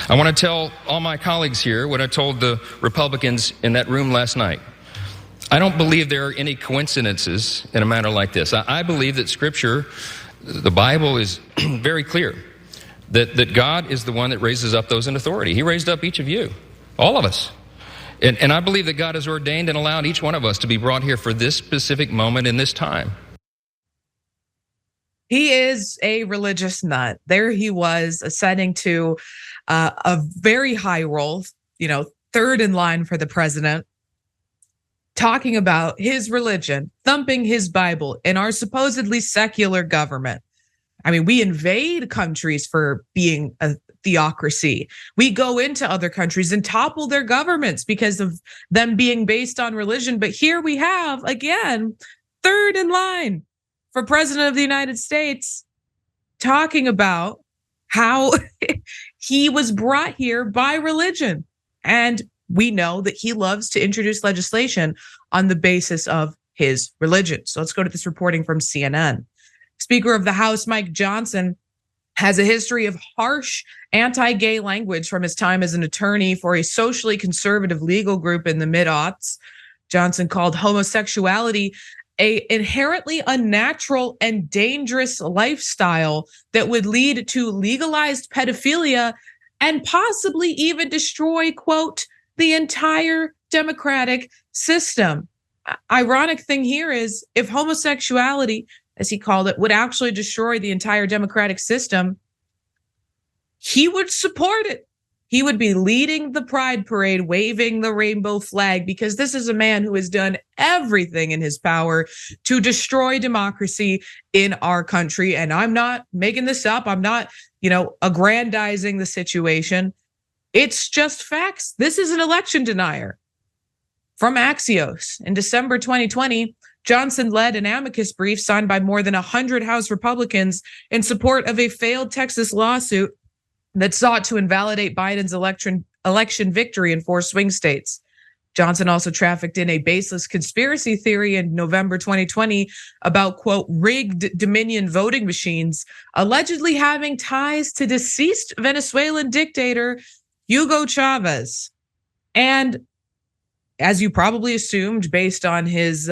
I want to tell all my colleagues here what I told the Republicans in that room last night. I don't believe there are any coincidences in a matter like this. I believe that Scripture, the Bible, is very clear that God is the one that raises up those in authority. He raised up each of you, all of us. And I believe that God has ordained and allowed each one of us to be brought here for this specific moment in this time. He is a religious nut. There he was, ascending to a very high role, third in line for the president, talking about his religion, thumping his Bible in our supposedly secular government. I mean, we invade countries for being a theocracy. We go into other countries and topple their governments because of them being based on religion. But here we have, again, third in line for president of the United States, talking about how he was brought here by religion. And we know that he loves to introduce legislation on the basis of his religion. So let's go to this reporting from CNN. Speaker of the House, Mike Johnson, has a history of harsh anti-gay language from his time as an attorney for a socially conservative legal group in the mid-aughts. Johnson called homosexuality a inherently unnatural and dangerous lifestyle that would lead to legalized pedophilia and possibly even destroy, quote, the entire democratic system. Ironic thing here is, if homosexuality, as he called it, would actually destroy the entire democratic system, he would support it. He would be leading the pride parade, waving the rainbow flag, because this is a man who has done everything in his power to destroy democracy in our country. And I'm not making this up. I'm not, aggrandizing the situation. It's just facts. This is an election denier. From Axios, in December 2020, Johnson led an amicus brief signed by more than 100 House Republicans in support of a failed Texas lawsuit that sought to invalidate Biden's election victory in 4 swing states. Johnson also trafficked in a baseless conspiracy theory in November 2020 about, quote, rigged Dominion voting machines, allegedly having ties to deceased Venezuelan dictator Hugo Chavez. And as you probably assumed, based on his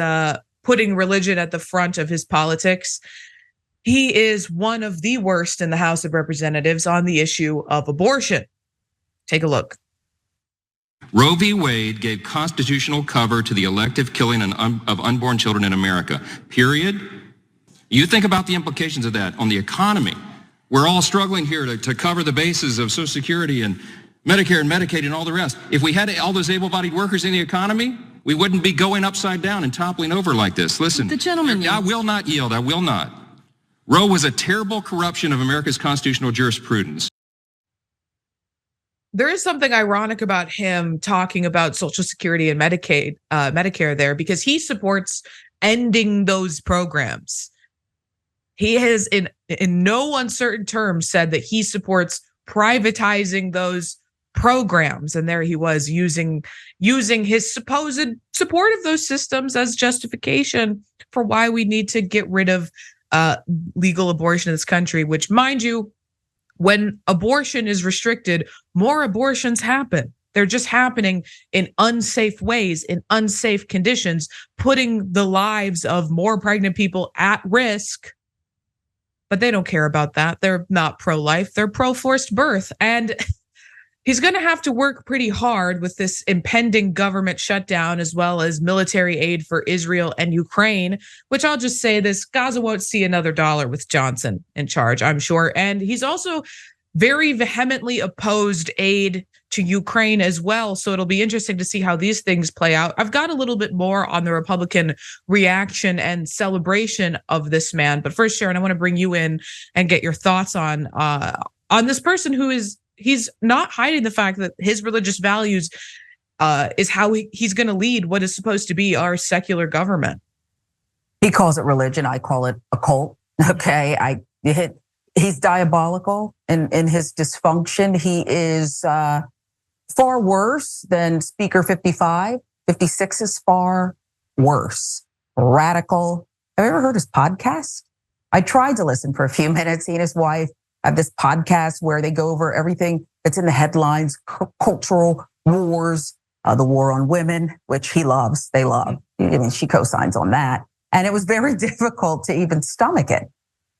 putting religion at the front of his politics, he is one of the worst in the House of Representatives on the issue of abortion. Take a look. Roe v. Wade gave constitutional cover to the elective killing of unborn children in America, period. You think about the implications of that on the economy. We're all struggling here to cover the bases of Social Security and Medicare and Medicaid and all the rest. If we had all those able-bodied workers in the economy, we wouldn't be going upside down and toppling over like this. Listen, the gentleman, I will not yield. I will not. Roe was a terrible corruption of America's constitutional jurisprudence. There is something ironic about him talking about Social Security and Medicare there, because he supports ending those programs. He has, in no uncertain terms, said that he supports privatizing those programs, and there he was using his supposed support of those systems as justification for why we need to get rid of legal abortion in this country, which, mind you, when abortion is restricted, more abortions happen. They're just happening in unsafe ways, in unsafe conditions, putting the lives of more pregnant people at risk. But they don't care about that. They're not pro-life. They're pro-forced birth. And he's going to have to work pretty hard with this impending government shutdown, as well as military aid for Israel and Ukraine, which I'll just say this: Gaza won't see another dollar with Johnson in charge, I'm sure. And he's also very vehemently opposed aid to Ukraine as well. So it'll be interesting to see how these things play out. I've got a little bit more on the Republican reaction and celebration of this man. But first, Sharon, I want to bring you in and get your thoughts on this person who is, he's not hiding the fact that his religious values is how he's going to lead what is supposed to be our secular government. He calls it religion. I call it a cult. Okay, he's diabolical in his dysfunction. He is far worse than Speaker 55. 56 is far worse. Radical. Have you ever heard his podcast? I tried to listen for a few minutes. He and his wife have this podcast where they go over everything that's in the headlines, cultural wars, the war on women, which he loves, they love. I mean, she co-signs on that. And it was very difficult to even stomach it.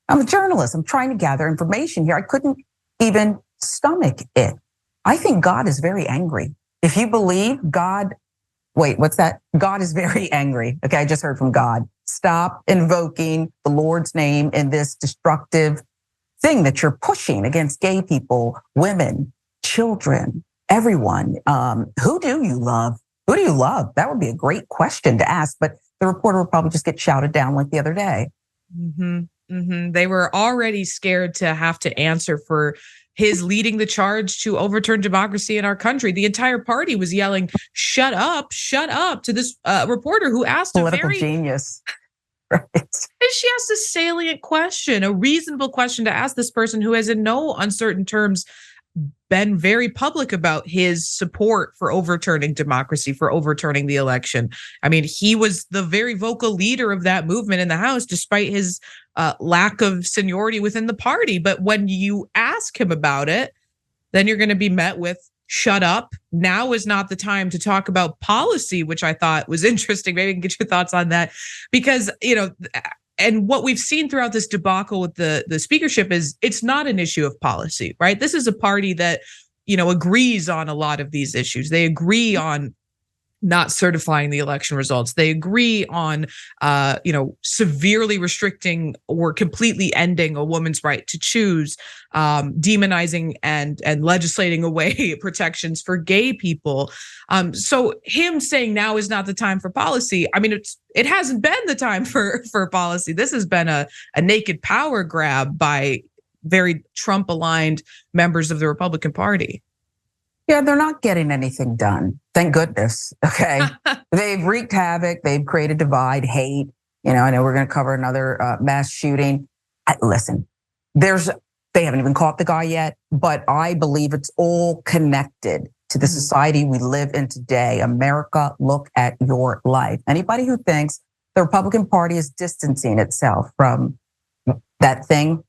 I'm a journalist. I'm trying to gather information here. I couldn't even stomach it. I think God is very angry. If you believe God, wait, what's that? God is very angry. Okay, I just heard from God. Stop invoking the Lord's name in this destructive thing that you're pushing against gay people, women, children, everyone. Who do you love? Who do you love? That would be a great question to ask, but the reporter would probably just get shouted down like the other day. They were already scared to have to answer for his leading the charge to overturn democracy in our country. The entire party was yelling, shut up to this reporter who asked Political a very genius. Right. And she asked a salient question, a reasonable question to ask this person who has in no uncertain terms been very public about his support for overturning democracy, for overturning the election. I mean, he was the very vocal leader of that movement in the House, despite his lack of seniority within the party. But when you ask him about it, then you're going to be met with, shut up. Now is not the time to talk about policy, which I thought was interesting. Maybe I can get your thoughts on that. Because, and what we've seen throughout this debacle with the speakership is it's not an issue of policy, right? This is a party that, agrees on a lot of these issues. They agree on not certifying the election results. They agree on, severely restricting or completely ending a woman's right to choose, demonizing and legislating away protections for gay people. So him saying now is not the time for policy. I mean, it hasn't been the time for policy. This has been a naked power grab by very Trump-aligned members of the Republican Party. Yeah, they're not getting anything done. Thank goodness. Okay. They've wreaked havoc. They've created divide, hate. I know we're going to cover another mass shooting. Listen, they haven't even caught the guy yet, but I believe it's all connected to the society we live in today. America, look at your life. Anybody who thinks the Republican Party is distancing itself from that thing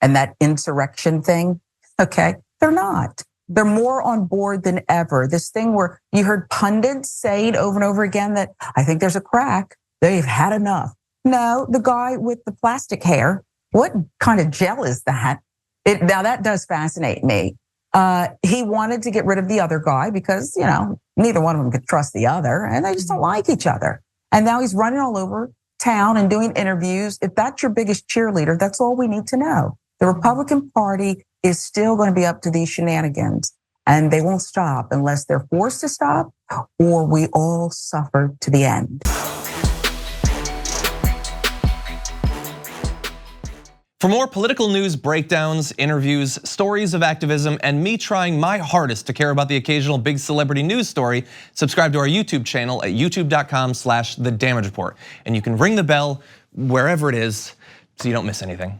and that insurrection thing, okay, they're not. They're more on board than ever. This thing where you heard pundits saying over and over again that I think there's a crack. They've had enough. No, the guy with the plastic hair, what kind of gel is that? Now that does fascinate me. He wanted to get rid of the other guy because, neither one of them could trust the other and they just don't like each other. And now he's running all over town and doing interviews. If that's your biggest cheerleader, that's all we need to know. The Republican Party is still going to be up to these shenanigans, and they won't stop unless they're forced to stop or we all suffer to the end. For more political news breakdowns, interviews, stories of activism, and me trying my hardest to care about the occasional big celebrity news story, subscribe to our YouTube channel at youtube.com/The Damage Report. And you can ring the bell wherever it is so you don't miss anything.